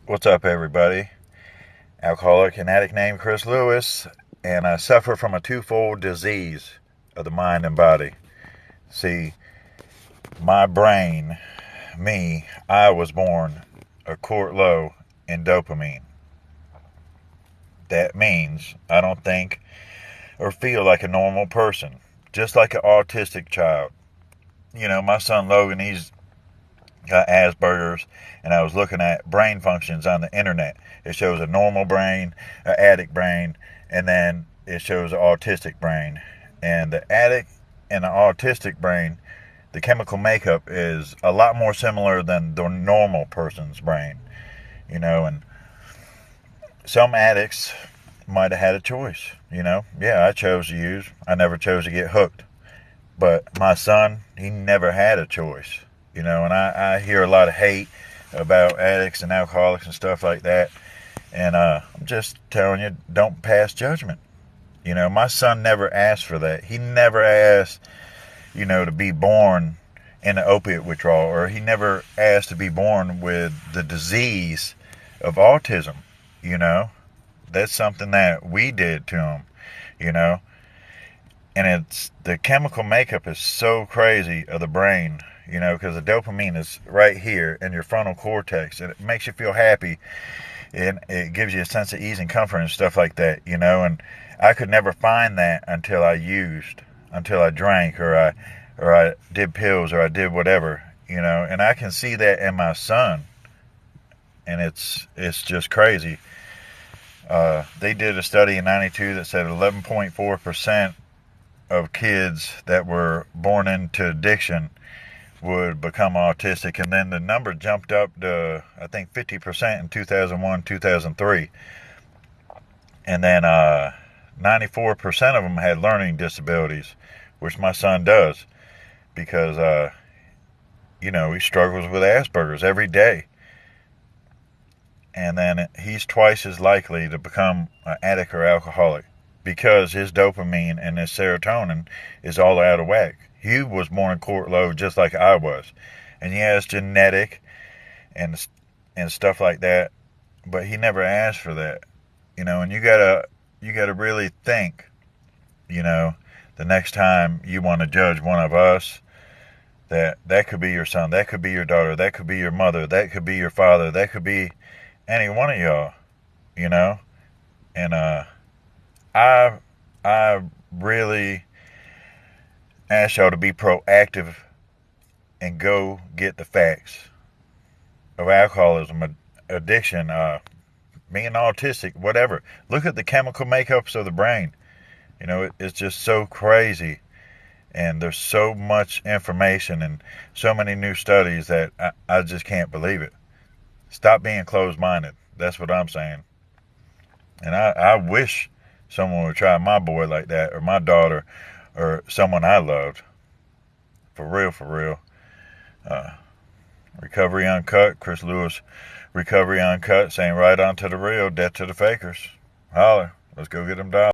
What's up, everybody? Alcoholic and addict named Chris Lewis, and I suffer from a twofold disease of the mind and body. See, my brain, I was born a quart low in dopamine. That means I don't think or feel like a normal person, just like an autistic child. My son Logan, he's got Asperger's, and I was looking at brain functions on the internet. It shows a normal brain, an addict brain, and then it shows an autistic brain. And the addict and the autistic brain, the chemical makeup is a lot more similar than the normal person's brain. And some addicts might have had a choice. Yeah, I chose to use. I never chose to get hooked. But my son, he never had a choice. And I hear a lot of hate about addicts and alcoholics and stuff like that. And I'm just telling you, don't pass judgment. My son never asked for that. He never asked, to be born in an opiate withdrawal, or he never asked to be born with the disease of autism. That's something that we did to him, and it's the chemical makeup is so crazy of the brain, because the dopamine is right here in your frontal cortex, and it makes you feel happy, and it gives you a sense of ease and comfort and stuff like that, and I could never find that until I drank, or I did pills, or I did whatever, and I can see that in my son, and it's just crazy. They did a study in 92 that said 11.4% of kids that were born into addiction would become autistic, and then the number jumped up to, I think, 50% in 2001, 2003, and then 94% of them had learning disabilities, which my son does, because he struggles with Asperger's every day. And then he's twice as likely to become an addict or alcoholic because his dopamine and his serotonin is all out of whack. He was born quart low just like I was. And yeah, it's genetic and stuff like that, but he never asked for that. And you gotta really think, the next time you want to judge one of us, that could be your son, that could be your daughter, that could be your mother, that could be your father, that could be any one of y'all, and I really ask y'all to be proactive and go get the facts of alcoholism, addiction, being autistic, whatever. Look at the chemical makeups of the brain. It's just so crazy, and there's so much information and so many new studies that I just can't believe it. Stop being closed-minded. That's what I'm saying. And I wish someone would try my boy like that, or my daughter, or someone I loved. For real, for real. Recovery Uncut, Chris Lewis, Recovery Uncut, saying right on to the real, death to the fakers. Holler. Let's go get them dollars.